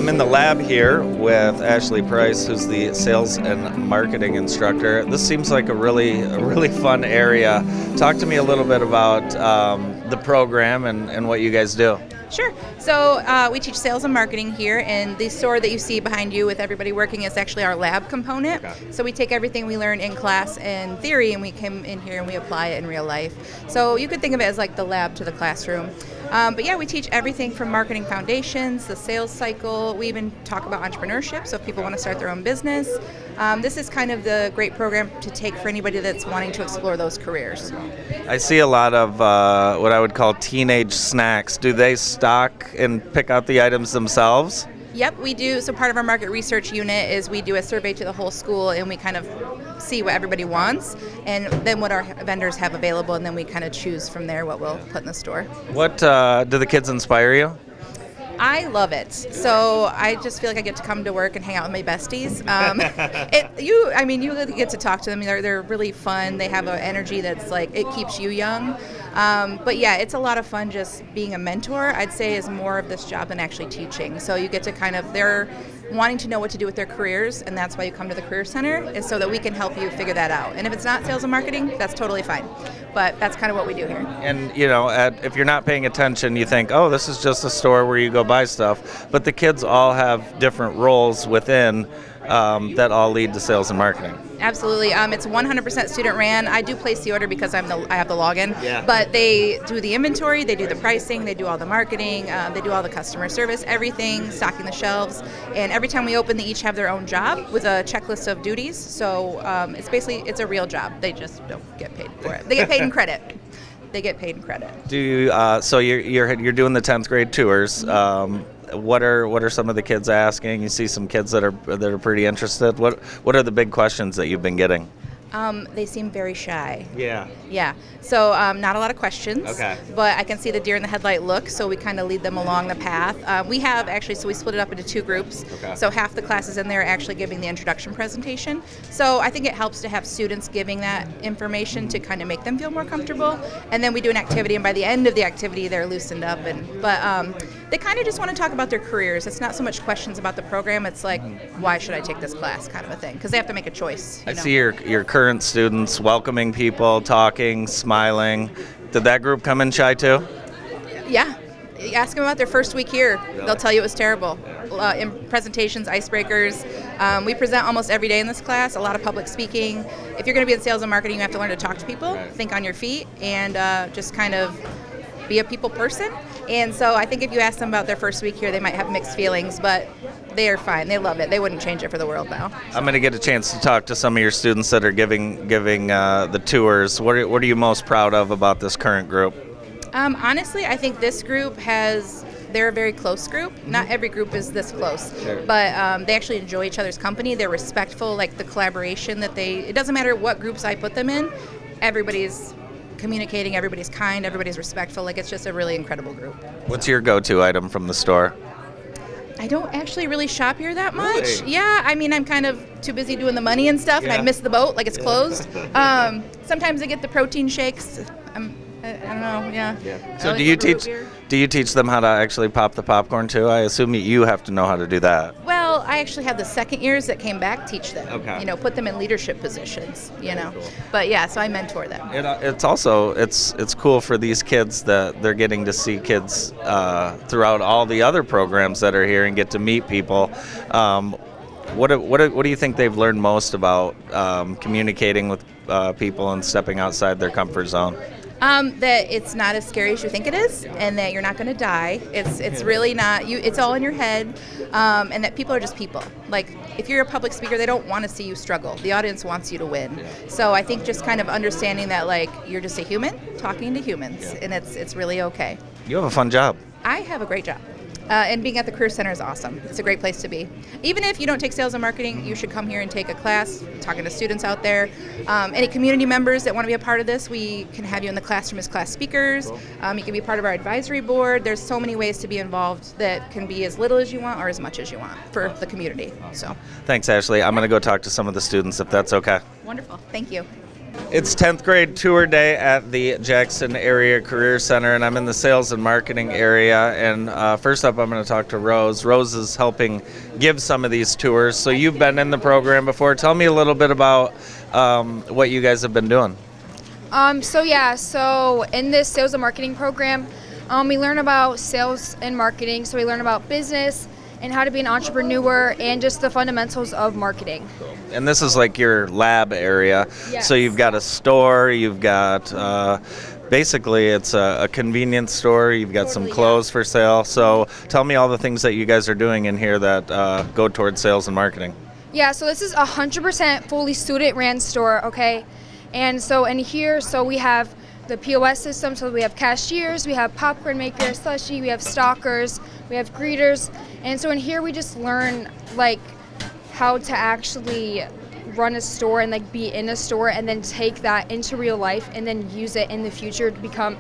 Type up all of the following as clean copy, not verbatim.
I'm in the lab here with Ashley Price, who's the sales and marketing instructor. This seems like a really fun area. Talk to me a little bit about the program and what you guys do. Sure. So we teach sales and marketing here, and the store that you see behind you with everybody working is actually our lab component. Okay. So we take everything we learn in class and theory, and we come in here and we apply it in real life. So you could think of it as like the lab to the classroom. But yeah, we teach everything from marketing foundations, the sales cycle. We even talk about entrepreneurship, so if people want to start their own business. This is kind of the great program to take for anybody that's wanting to explore those careers. I see a lot of what I would call teenage snacks. Do they stock and pick out the items themselves? Yep, we do. So part of our market research unit is we do a survey to the whole school, and we kind of see what everybody wants and then what our vendors have available, and then we kind of choose from there what we'll put in the store. What do the kids inspire you? I love it. So I just feel like I get to come to work and hang out with my besties. You get to talk to them. They're really fun. They have an energy that's like, it keeps you young. But yeah, it's a lot of fun just being a mentor, I'd say, is more of this job than actually teaching. So you get to they're wanting to know what to do with their careers, and that's why you come to the Career Center, is so that we can help you figure that out. And if it's not sales and marketing, that's totally fine. But that's kind of what we do here. And, if you're not paying attention, you think, oh, this is just a store where you go buy stuff. But the kids all have different roles within that all lead to sales and marketing. Absolutely. It's 100% student ran. I do place the order because I have the login. Yeah. But they do the inventory, they do the pricing, they do all the marketing, they do all the customer service, everything, stocking the shelves. And every time we open, they each have their own job with a checklist of duties. So it's a real job. They just don't get paid for it. They get paid in credit. They get paid in credit. Do you? So you're doing the 10th grade tours. What are some of the kids asking? You see some kids that are pretty interested. What are the big questions that you've been getting? They seem very shy. Yeah. Yeah. So not a lot of questions. Okay. But I can see the deer in the headlight look, so we kind of lead them along the path. We split it up into two groups. Okay. So half the classes in there are actually giving the introduction presentation. So I think it helps to have students giving that information to kind of make them feel more comfortable. And then we do an activity, and by the end of the activity, they're loosened up. But they kind of just want to talk about their careers. It's not so much questions about the program. It's like, why should I take this class, kind of a thing, because they have to make a choice. I see your current students welcoming people, talking, smiling. Did that group come in shy too? Yeah. Ask them about their first week here. Really? They'll tell you it was terrible. In presentations, icebreakers. We present almost every day in this class, a lot of public speaking. If you're going to be in sales and marketing, you have to learn to talk to people, Right. think on your feet, and just kind of be a people person. And so I think if you ask them about their first week here, they might have mixed feelings, but they are fine. They love it. They wouldn't change it for the world now. I'm going to get a chance to talk to some of your students that are giving the tours. What are you most proud of about this current group? Honestly, I think this group they're a very close group. Not every group is this close, Sure. but they actually enjoy each other's company. They're respectful, like the collaboration it doesn't matter what groups I put them in, everybody's communicating, everybody's kind, everybody's respectful. Like, it's just a really incredible group. What's your go-to item from the store? I don't actually really shop here that much. Really? Yeah, I'm kind of too busy doing the money and stuff, and I Yeah. miss the boat, like it's closed. Sometimes I get the protein shakes. I don't know, yeah. I So like do you the root teach beer. do you teach them how to actually pop the popcorn too? I assume you have to know how to do that. Well, I actually had the second years that came back teach them. Okay. Put them in leadership positions. Very cool. But yeah, so I mentor them. It's also it's cool for these kids that they're getting to see kids throughout all the other programs that are here and get to meet people. What do you think they've learned most about communicating with people and stepping outside their comfort zone? That it's not as scary as you think it is, and that you're not going to die. It's really not. It's all in your head, and that people are just people. Like, if you're a public speaker, they don't want to see you struggle. The audience wants you to win. So I think just kind of understanding that, like, you're just a human talking to humans, and it's really okay. You have a fun job. I have a great job. And being at the Career Center is awesome. It's a great place to be. Even if you don't take sales and marketing, you should come here and take a class, talking to students out there. Any community members that want to be a part of this, we can have you in the classroom as class speakers. Cool. You can be part of our advisory board. There's so many ways to be involved that can be as little as you want or as much as you want for the community. So Thanks, Ashley. I'm going to go talk to some of the students if that's okay. wonderful. Thank you. It's 10th grade tour day at the Jackson Area Career Center, and I'm in the sales and marketing area. And first up, I'm going to talk to Rose. Rose is helping give some of these tours. So you've been in the program before. Tell me a little bit about what you guys have been doing. So in this sales and marketing program, we learn about sales and marketing. So we learn about business and how to be an entrepreneur and just the fundamentals of marketing. And this is like your lab area. Yes. So you've got a store, you've got basically it's a convenience store, you've got some Totally, clothes for sale. So tell me all the things that you guys are doing in here that go towards sales and marketing. Yeah, so this is 100% fully student-ran store, okay? And so in here, we have the POS system, so we have cashiers, we have popcorn makers, slushy, we have stockers, we have greeters. And so in here we just learn like how to actually run a store and like be in a store and then take that into real life and then use it in the future to become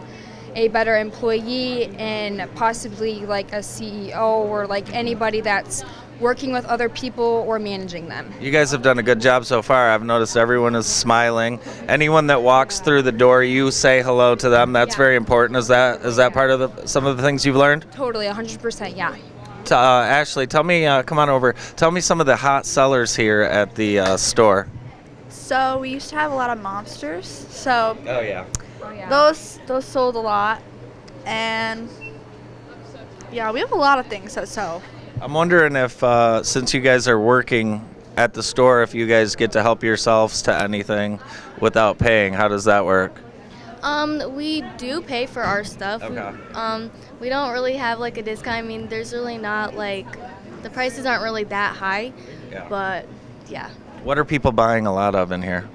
a better employee and possibly like a CEO or like anybody that's working with other people or managing them. You guys have done a good job so far. I've noticed everyone is smiling. Anyone that walks through the door, you say hello to them. That's Yeah. very important. Is that part of some of the things you've learned? Totally, 100%, yeah. Ashley, tell me, come on over. Tell me some of the hot sellers here at the store. So we used to have a lot of monsters. So Oh yeah. those sold a lot, and yeah, we have a lot of things that sell. I'm wondering if, since you guys are working at the store, if you guys get to help yourselves to anything without paying. How does that work? We do pay for our stuff. Okay. We don't really have like a discount. I mean, there's really not like, the prices aren't really that high, Yeah. but yeah. What are people buying a lot of in here?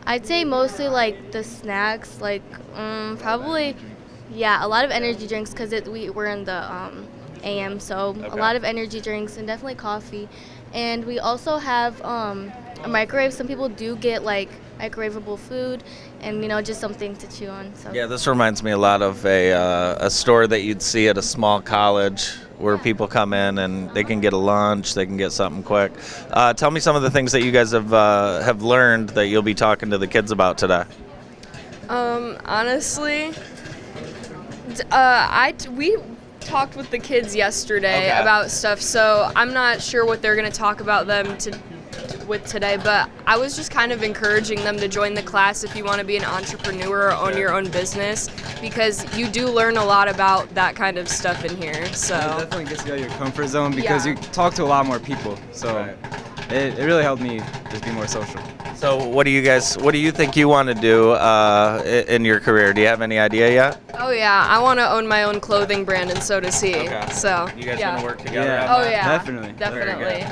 I'd say mostly like the snacks, like probably, yeah, a lot of energy drinks because we're in the AM, so Okay. a lot of energy drinks and definitely coffee. And we also have a microwave. Some people do get like microwavable food and, just something to chew on. So. Yeah, this reminds me a lot of a store that you'd see at a small college where people come in and they can get a lunch, they can get something quick. Tell me some of the things that you guys have learned that you'll be talking to the kids about today. Honestly, we talked with the kids yesterday Okay. about stuff, so I'm not sure what they're going to talk about with today, but I was just kind of encouraging them to join the class if you want to be an entrepreneur or own your own business, because you do learn a lot about that kind of stuff in here. It So definitely gets you out of your comfort zone because Yeah. you talk to a lot more people. So it really helped me just be more social. So what do you think you want to do in your career? Do you have any idea yet? oh yeah, I want to own my own clothing brand, and so does he. So You guys yeah. want to work together? Yeah. on Oh that? yeah, Definitely. definitely.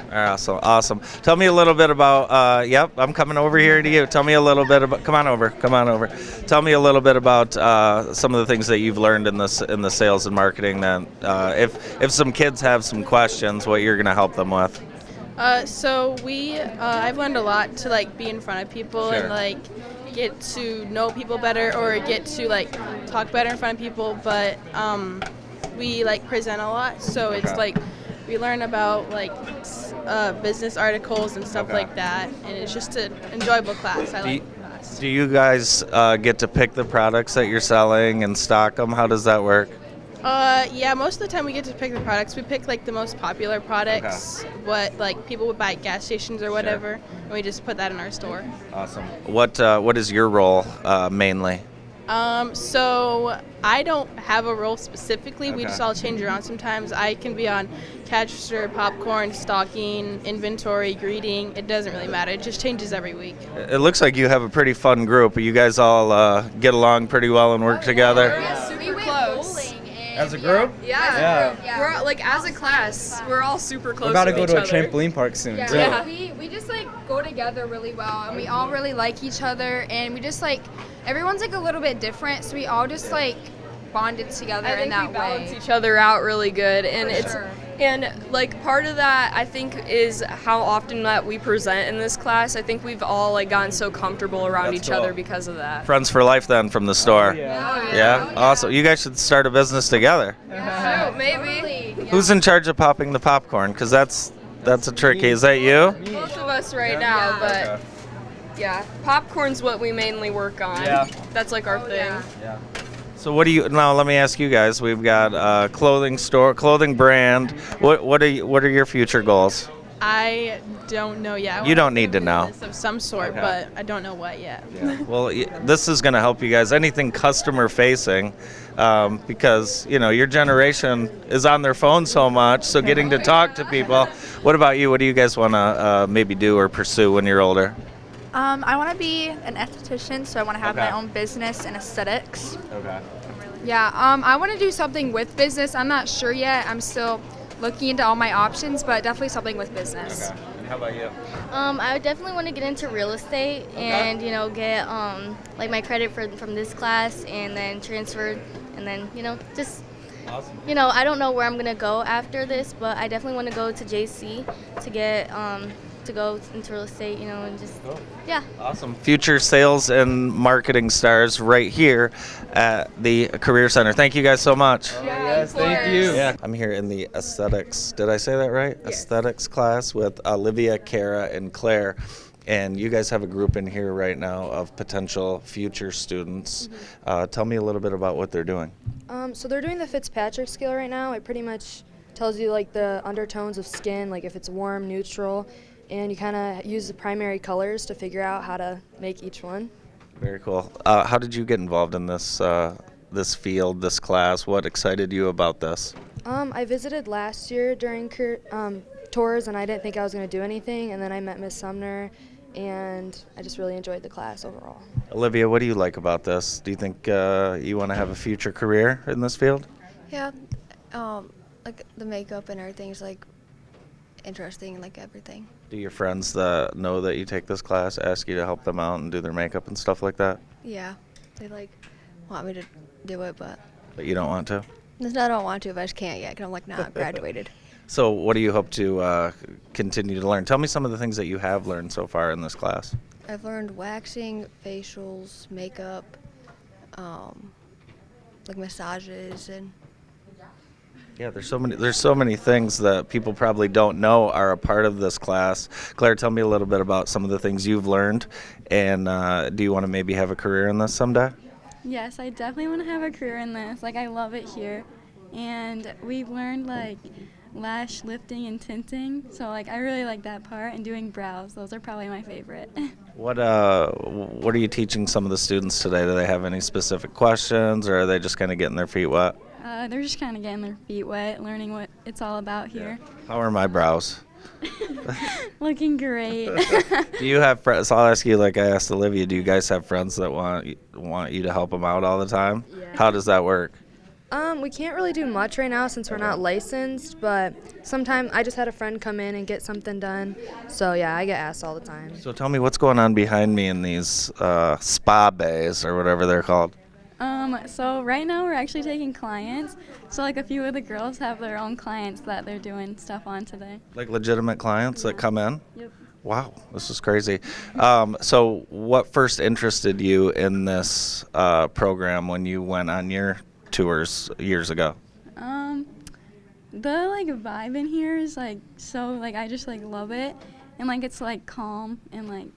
Awesome. Tell me a little bit about. Yep, I'm coming over here to you. Tell me a little bit about. Come on over. Tell me a little bit about some of the things that you've learned in the sales and marketing. Then, if some kids have some questions, what you're going to help them with. I've learned a lot to like be in front of people Sure. and like get to know people better or get to like talk better in front of people. But we like present a lot, so it's Okay. like we learn about like business articles and stuff Okay. like that, and it's just an enjoyable class. I like the class. Do you guys get to pick the products that you're selling and stock them? How does that work? Yeah, most of the time we get to pick the products. We pick like the most popular products, what like people would buy at gas stations or whatever, and we just put that in our store. Awesome. What is your role mainly? So I don't have a role specifically. We Okay. just all change around sometimes. I can be on cash register, popcorn, stocking, inventory, greeting. It doesn't really matter. It just changes every week. It looks like you have a pretty fun group. You guys all get along pretty well and work together. Super close. As a group? Yeah. Yeah. We're like as a class, we're all super close. We're about to with go each to a other. trampoline park soon. Yeah, too. Yeah. We just like go together really well, and we all really like each other, and we just like everyone's like a little bit different, so we all just like bonded together I in think that we balance way. each other out really good, and For it's sure. and like part of that I think is how often that we present in this class. I think we've all like gotten so comfortable around That's each other cool. because of that. Friends for life then from the store. Yeah. Yeah? Awesome. You guys should start a business together. Shoot, maybe Who's in charge of popping the popcorn? Because that's a tricky. Is that you? both of us right now, but Yeah, popcorn's what we mainly work on. Yeah. That's like our thing. Yeah. So what do you now? Let me ask you guys. We've got a clothing store, clothing brand. What are your future goals? I don't know yet. I You wanna don't need to know. business of some sort, Okay. but I don't know what yet. Well, this is going to help you guys. Anything customer facing, because your generation is on their phone so much. So getting to talk to people. What about you? What do you guys want to maybe do or pursue when you're older? I want to be an esthetician, so I want to have Okay. my own business in aesthetics. Okay. Yeah, I want to do something with business. I'm not sure yet. I'm still looking into all my options, but definitely something with business. Okay. And how about you? I would definitely want to get into real estate and get like my credit from this class and then transfer and then just Awesome. I don't know where I'm gonna go after this, but I definitely want to go to JC to get to go into real estate, and just yeah. Awesome. Future sales and marketing stars right here at the Career Center. Thank you guys so much. Yes, thank you. Yeah. I'm here in the aesthetics. Did I say that right? Yes. Aesthetics class with Olivia, Kara, and Claire. And you guys have a group in here right now of potential future students. Tell me a little bit about what they're doing. So they're doing the Fitzpatrick scale right now. It pretty much tells you like the undertones of skin, like if it's warm, neutral, and you kind of use the primary colors to figure out how to make each one. Very cool. How did you get involved in this field, this class? What excited you about this? I visited last year during tours, and I didn't think I was going to do anything, and then I met Miss Sumner, and I just really enjoyed the class overall. Olivia, what do you like about this? Do you think you want to have a future career in this field? Yeah, like the makeup and everything is like interesting, like everything. Do your friends that know that you take this class ask you to help them out and do their makeup and stuff like that? Yeah, they like want me to do it, but But you don't want to? I don't want to, but I just can't yet because I'm like not graduated. So what do you hope to continue to learn? Tell me some of the things that you have learned so far in this class. I've learned waxing, facials, makeup, like massages, and Yeah, there's so many things that people probably don't know are a part of this class. Claire, tell me a little bit about some of the things you've learned, and do you want to maybe have a career in this someday? Yes, I definitely want to have a career in this. Like, I love it here. And we've learned, like, lash lifting and tinting. So, like, I really like that part. And doing brows. Those are probably my favorite. What are you teaching some of the students today? Do they have any specific questions, or are they just kind of getting their feet wet? They're just kind of getting their feet wet, learning what it's all about here. How are my brows? Looking great. Do you have friends? So I'll ask you, like I asked Olivia, do you guys have friends that want you to help them out all the time? Yeah. How does that work? We can't really do much right now since we're not licensed, but sometimes I just had a friend come in and get something done. So yeah, I get asked all the time. So tell me what's going on behind me in these spa bays or whatever they're called. So right now we're actually taking clients. So like a few of the girls have their own clients that they're doing stuff on today. Like legitimate clients that come in? Yep. Wow, this is crazy. So what first interested you in this program when you went on your tours years ago? The like vibe in here is like so like I just like love it, and like it's like calm and like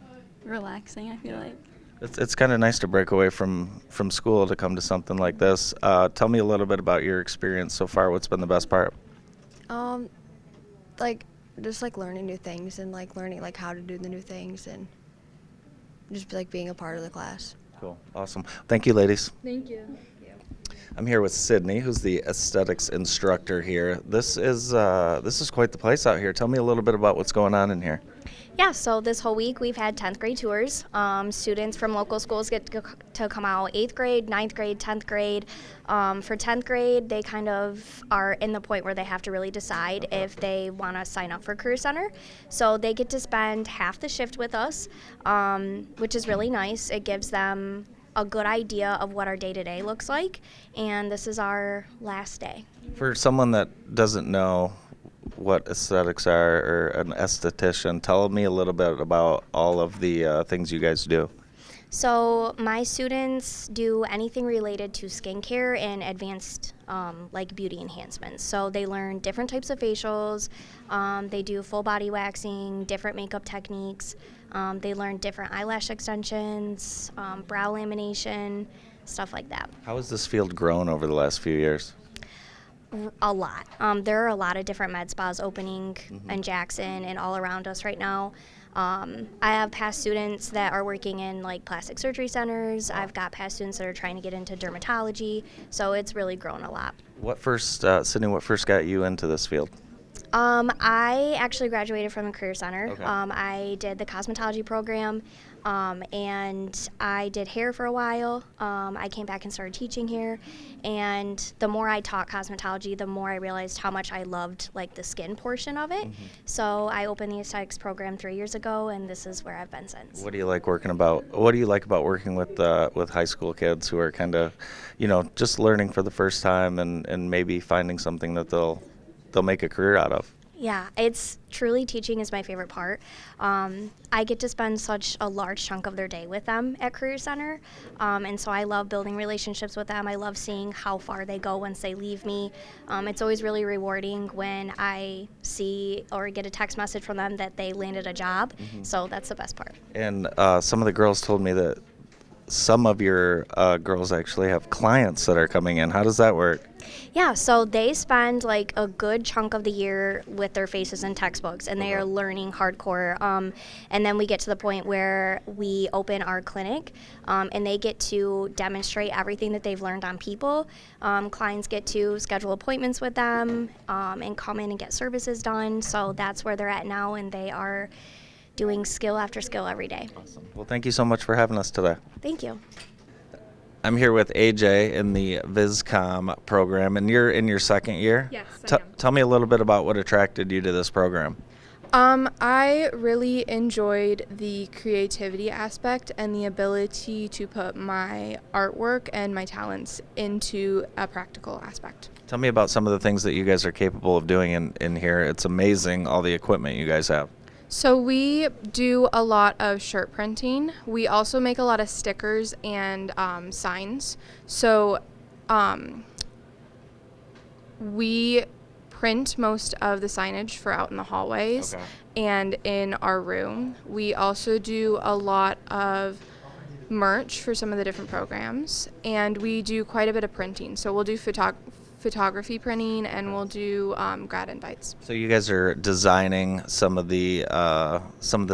relaxing. I feel like. It's kind of nice to break away from school to come to something like this. Tell me a little bit about your experience so far. What's been the best part? Like just like learning new things and like learning like how to do the new things and just like being a part of the class. Cool, awesome. Thank you, ladies. Thank you. I'm here with Sydney, who's the aesthetics instructor here. This is quite the place out here. Tell me a little bit about what's going on in here. Yeah, so this whole week we've had 10th grade tours. Students from local schools get to come out 8th grade, 9th grade, 10th grade. For 10th grade, they kind of are in the point where they have to really decide if they want to sign up for Career Center. So they get to spend half the shift with us, which is really nice. It gives them a good idea of what our day-to-day looks like, and this is our last day. For someone that doesn't know what aesthetics are or an esthetician, tell me a little bit about all of the things you guys do. So my students do anything related to skincare and advanced like beauty enhancements. So they learn different types of facials, they do full body waxing, different makeup techniques. They learn different eyelash extensions, brow lamination, stuff like that. How has this field grown over the last few years? A lot. There are a lot of different med spas opening in Jackson and all around us right now. I have past students that are working in like plastic surgery centers. I've got past students that are trying to get into dermatology. So it's really grown a lot. Sydney, what first got you into this field? I actually graduated from the Career Center. Okay. I did the cosmetology program, and I did hair for a while. I came back and started teaching here, and the more I taught cosmetology, the more I realized how much I loved like the skin portion of it. So I opened the aesthetics program 3 years ago, and this is where I've been since. What do you like about working with high school kids who are kind of, just learning for the first time and maybe finding something that they'll make a career out of? Yeah, it's truly teaching is my favorite part. I get to spend such a large chunk of their day with them at Career Center, and so I love building relationships with them. I love seeing how far they go once they leave me. It's always really rewarding when I see or get a text message from them that they landed a job, so that's the best part. And some of the girls told me that some of your girls actually have clients that are coming in. How does that work? Yeah, so they spend like a good chunk of the year with their faces in textbooks, and they are learning hardcore. And then we get to the point where we open our clinic, and they get to demonstrate everything that they've learned on people. Clients get to schedule appointments with them and come in and get services done. So that's where they're at now, and they are doing skill after skill every day. Awesome. Well, thank you so much for having us today. Thank you. I'm here with AJ in the VisCom program, and you're in your second year? Yes, I am. Tell me a little bit about what attracted you to this program. I really enjoyed the creativity aspect and the ability to put my artwork and my talents into a practical aspect. Tell me about some of the things that you guys are capable of doing in here. It's amazing, all the equipment you guys have. So we do a lot of shirt printing. We also make a lot of stickers and signs. So we print most of the signage for out in the hallways and in our room. We also do a lot of merch for some of the different programs, and we do quite a bit of printing. So we'll do photography printing, and we'll do grad invites. So you guys are designing some of the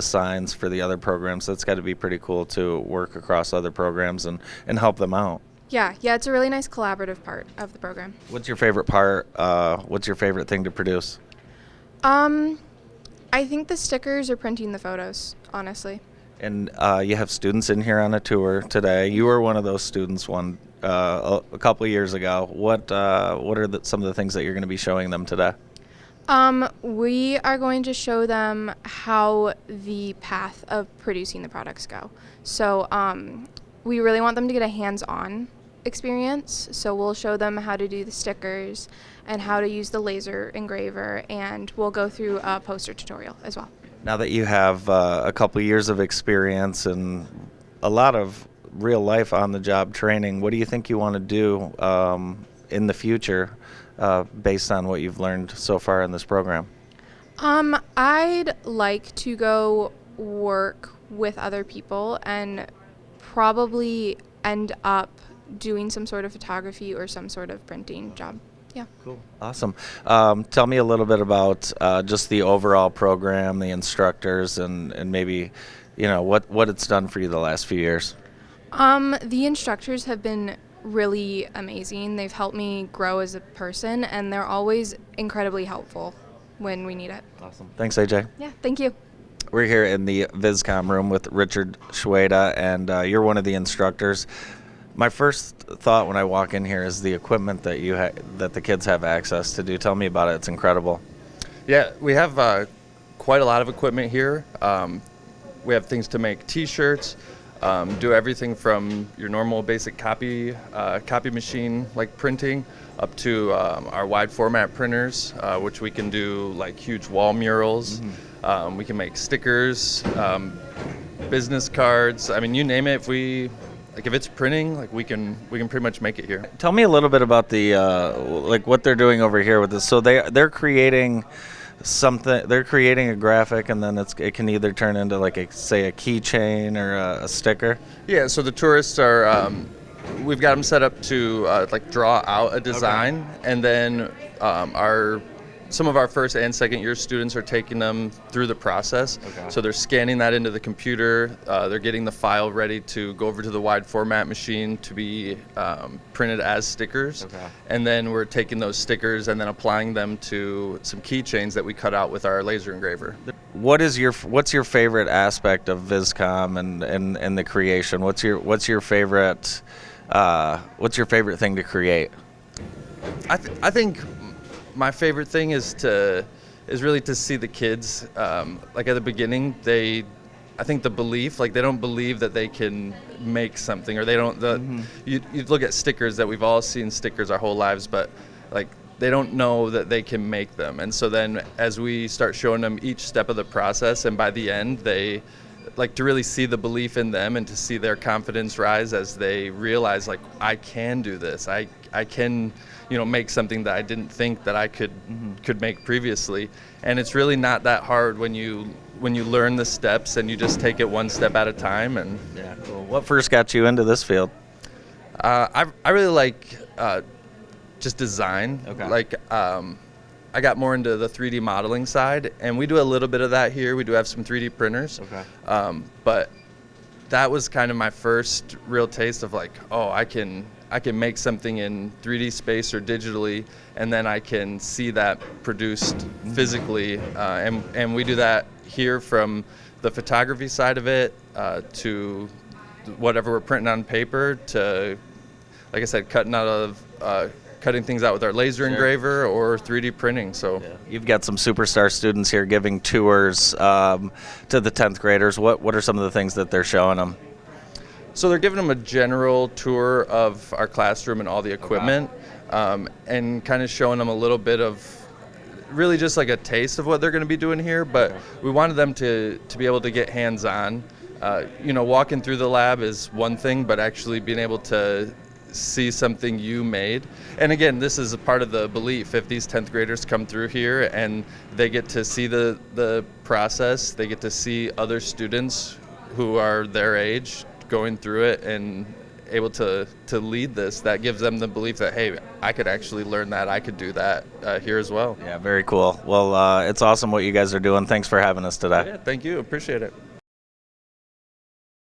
signs for the other programs. That's got to be pretty cool to work across other programs and help them out. Yeah, it's a really nice collaborative part of the program. What's your favorite part? What's your favorite thing to produce? I think the stickers or printing the photos, honestly. And you have students in here on a tour today. You were one of those students a couple of years ago. What are some of the things that you're going to be showing them today? We are going to show them how the path of producing the products go. So we really want them to get a hands-on experience. So we'll show them how to do the stickers and how to use the laser engraver, and we'll go through a poster tutorial as well. Now that you have a couple of years of experience and a lot of real life on-the-job training, what do you think you want to do in the future based on what you've learned so far in this program? I'd like to go work with other people and probably end up doing some sort of photography or some sort of printing job. Yeah. Cool. Awesome. Tell me a little bit about just the overall program, the instructors, and maybe, what it's done for you the last few years. The instructors have been really amazing. They've helped me grow as a person, and they're always incredibly helpful when we need it. Awesome. Thanks, AJ. Yeah, thank you. We're here in the VisCom room with Richard Schweda, and you're one of the instructors. My first thought when I walk in here is the equipment that that the kids have access to do. Tell me about it. It's incredible. Yeah, we have quite a lot of equipment here. We have things to make T-shirts, do everything from your normal basic copy machine like printing up to our wide format printers, which we can do like huge wall murals. We can make stickers, business cards. I mean, you name it. If it's printing, we can pretty much make it here. Tell me a little bit about the what they're doing over here with this. So they're creating something. They're creating a graphic, and then it can either turn into like a keychain or a sticker. Yeah, so the tourists are, we've got them set up to like draw out a design, and then some of our first and second year students are taking them through the process. So they're scanning that into the computer, they're getting the file ready to go over to the wide format machine to be printed as stickers. And then we're taking those stickers and then applying them to some keychains that we cut out with our laser engraver. What's your favorite aspect of VisCom and the creation? What's your favorite thing to create? I think my favorite thing is really to see the kids, like at the beginning, I think the belief, like they don't believe that they can make something, or they don't, you look at stickers that we've all seen stickers our whole lives, but like they don't know that they can make them. And so then as we start showing them each step of the process, and by the end, they like to really see the belief in them and to see their confidence rise as they realize, like, I can do this. I can, make something that I didn't think that I could make previously. And it's really not that hard when you learn the steps and you just take it one step at a time. And yeah, cool. What first got you into this field? I really like just design. Like I got more into the 3D modeling side, and we do a little bit of that here. We do have some 3D printers. But that was kind of my first real taste of like, oh, I can make something in 3D space or digitally, and then I can see that produced physically. And we do that here, from the photography side of it to whatever we're printing on paper, to, like I said, cutting things out with our laser engraver or 3D printing. So you've got some superstar students here giving tours to the 10th graders. What are some of the things that they're showing them? So they're giving them a general tour of our classroom and all the equipment, and kind of showing them a little bit of really just like a taste of what they're going to be doing here. But we wanted them to be able to get hands-on. Walking through the lab is one thing, but actually being able to see something you made. And again, this is a part of the belief. If these 10th graders come through here and they get to see the process, they get to see other students who are their age going through it and able to lead this, that gives them the belief that, hey, I could actually learn that, I could do that here as well. Yeah, very cool. Well, it's awesome what you guys are doing. Thanks for having us today. Yeah, thank you. Appreciate it.